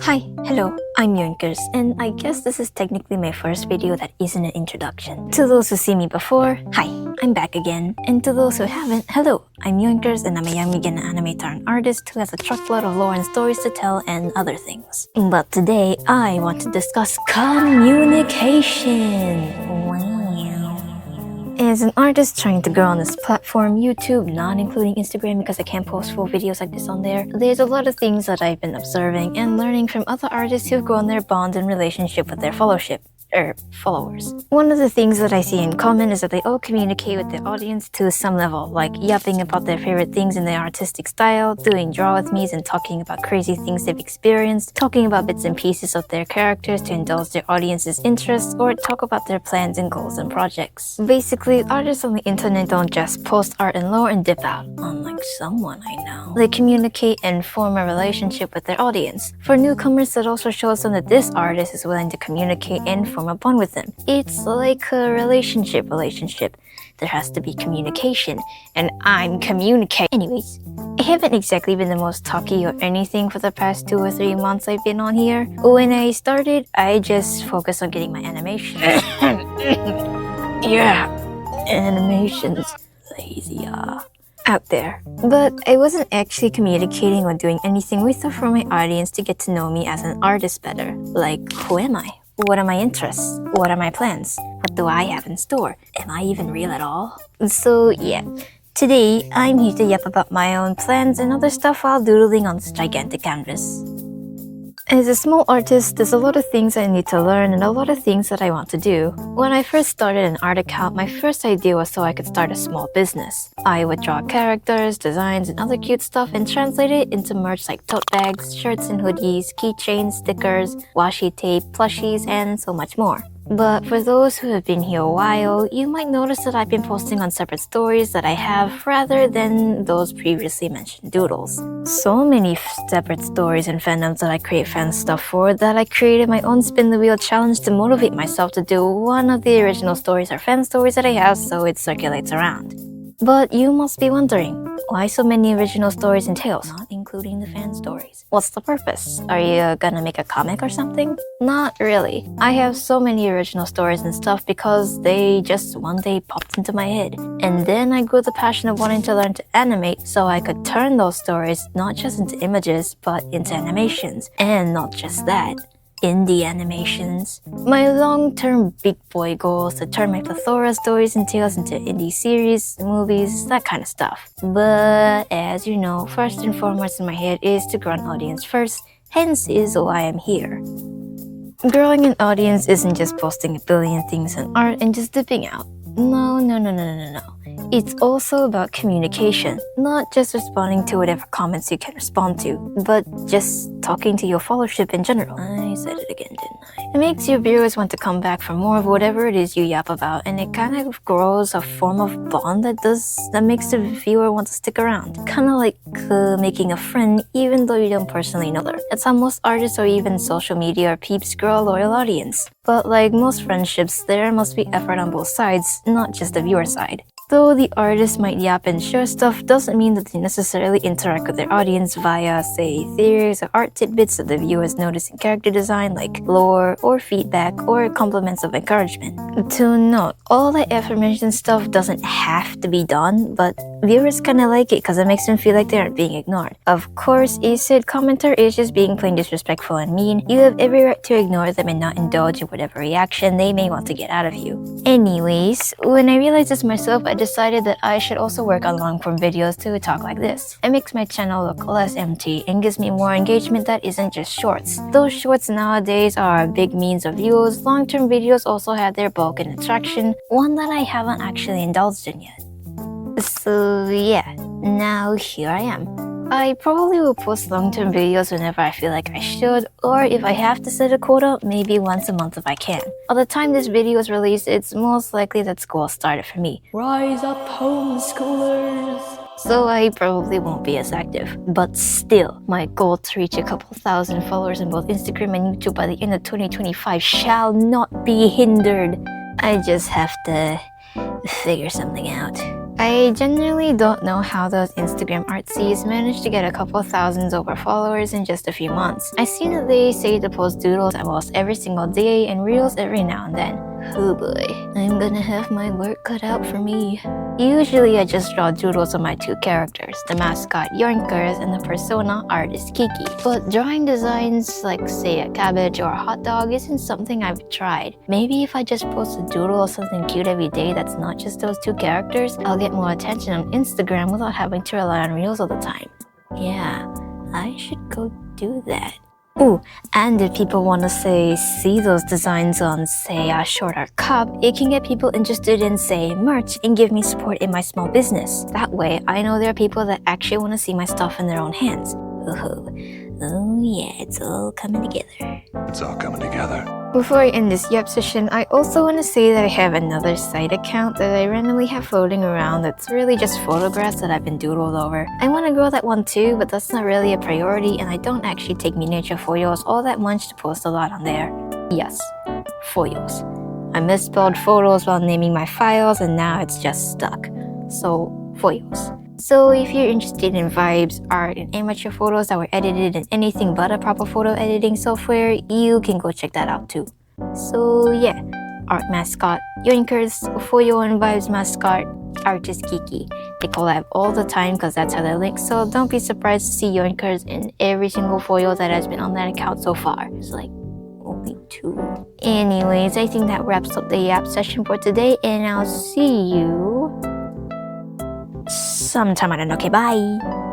Hi, hello, I'm Yonkers, and I guess this is technically my first video that isn't an introduction. To those who see me before, hi, I'm back again. And to those who haven't, hello, I'm Yonkers and I'm a young beginner animator and artist who has a truckload of lore and stories to tell and other things. But today, I want to discuss communication. As an artist trying to grow on this platform, YouTube, not including Instagram because I can't post full videos like this on there, there's a lot of things that I've been observing and learning from other artists who've grown their bond and relationship with their followers. One of the things that I see in common is that they all communicate with their audience to some level, like yapping about their favorite things in their artistic style, doing draw with me's and talking about crazy things they've experienced, talking about bits and pieces of their characters to indulge their audience's interests, or talk about their plans and goals and projects. Basically, artists on the internet don't just post art and lore and dip out, unlike someone I know. They communicate and form a relationship with their audience. For newcomers, that also shows them that this artist is willing to communicate and form a bond with them. It's like a relationship. There has to be communication, and I'm communicating. Anyways, I haven't exactly been the most talky or anything for the past 2 or 3 months I've been on here. When I started, I just focused on getting my animation. Yeah, animations, lazy out there. But I wasn't actually communicating or doing anything with or for my audience to get to know me as an artist better. Like, who am I? What are my interests? What are my plans? What do I have in store? Am I even real at all? So yeah, today I'm here to yap about my own plans and other stuff while doodling on this gigantic canvas. As a small artist, there's a lot of things I need to learn and a lot of things that I want to do. When I first started an art account, my first idea was so I could start a small business. I would draw characters, designs, and other cute stuff and translate it into merch like tote bags, shirts and hoodies, keychains, stickers, washi tape, plushies, and so much more. But for those who have been here a while, you might notice that I've been posting on separate stories that I have rather than those previously mentioned doodles. So many separate stories and fandoms that I create fan stuff for that I created my own spin the wheel challenge to motivate myself to do one of the original stories or fan stories that I have so it circulates around. But you must be wondering, why so many original stories and tales, not including the fan stories? What's the purpose? Are you gonna make a comic or something? Not really. I have so many original stories and stuff because they just one day popped into my head. And then I grew the passion of wanting to learn to animate so I could turn those stories not just into images, but into animations. And not just that, indie animations. My long-term big boy goal is to turn my plethora of stories and tales into indie series, movies, that kind of stuff. But as you know, first and foremost in my head is to grow an audience first, hence is why I'm here. Growing an audience isn't just posting a billion things on art and just dipping out. No. It's also about communication, not just responding to whatever comments you can respond to, but just talking to your followership in general. I said it again, didn't I? It makes your viewers want to come back for more of whatever it is you yap about, and it kind of grows a form of bond that makes the viewer want to stick around. Kind of like making a friend even though you don't personally know them. That's how most artists or even social media or peeps grow a loyal audience. But like most friendships, there must be effort on both sides, not just the viewer side. Though the artist might yap and share stuff doesn't mean that they necessarily interact with their audience via, say, theories or art tidbits that the viewers notice in character design like lore or feedback or compliments of encouragement. To note, all that aforementioned stuff doesn't have to be done, but viewers kinda like it because it makes them feel like they aren't being ignored. Of course, if said commenter is just being plain disrespectful and mean, you have every right to ignore them and not indulge in whatever reaction they may want to get out of you. Anyways, when I realized this myself, I decided that I should also work on long-form videos to talk like this. It makes my channel look less empty and gives me more engagement that isn't just shorts. Those shorts nowadays are a big means of views. Long-term videos also have their bulk and attraction, one that I haven't actually indulged in yet. So yeah, now here I am. I probably will post long-term videos whenever I feel like I should, or if I have to set a quota, maybe once a month if I can. By the time this video is released, it's most likely that school started for me. Rise up, homeschoolers! So I probably won't be as active. But still, my goal to reach a couple thousand followers on both Instagram and YouTube by the end of 2025 shall not be hindered. I just have to figure something out. I genuinely don't know how those Instagram artsies managed to get a couple thousands over followers in just a few months. I seen that they say to post doodles almost every single day and reels every now and then. Oh boy, I'm gonna have my work cut out for me. Usually I just draw doodles of my two characters, the mascot Yoinkers and the persona artist Kiki. But drawing designs like say a cabbage or a hot dog isn't something I've tried. Maybe if I just post a doodle of something cute every day that's not just those two characters, I'll get more attention on Instagram without having to rely on reels all the time. Yeah, I should go do that. Ooh, and if people want to see those designs on a shorter cup, it can get people interested in merch and give me support in my small business. That way, I know there are people that actually want to see my stuff in their own hands. Oh yeah, it's all coming together. It's all coming together. Before I end this Yep session, I also want to say that I have another side account that I randomly have floating around that's really just photographs that I've been doodled over. I want to grow that one too, but that's not really a priority and I don't actually take miniature photos all that much to post a lot on there. Yes, photos. I misspelled photos while naming my files and now it's just stuck. So, photos. So if you're interested in vibes, art, and amateur photos that were edited in anything but a proper photo editing software, you can go check that out too. So yeah, art mascot Yoinkers, Foyo and vibes mascot artist Kiki. They collab all the time because that's how they're linked, so don't be surprised to see Yoinkers in every single Foyo that has been on that account so far. It's like only 2. Anyways, I think that wraps up the Yap session for today, and I'll see you sometime. I don't know. Okay, bye.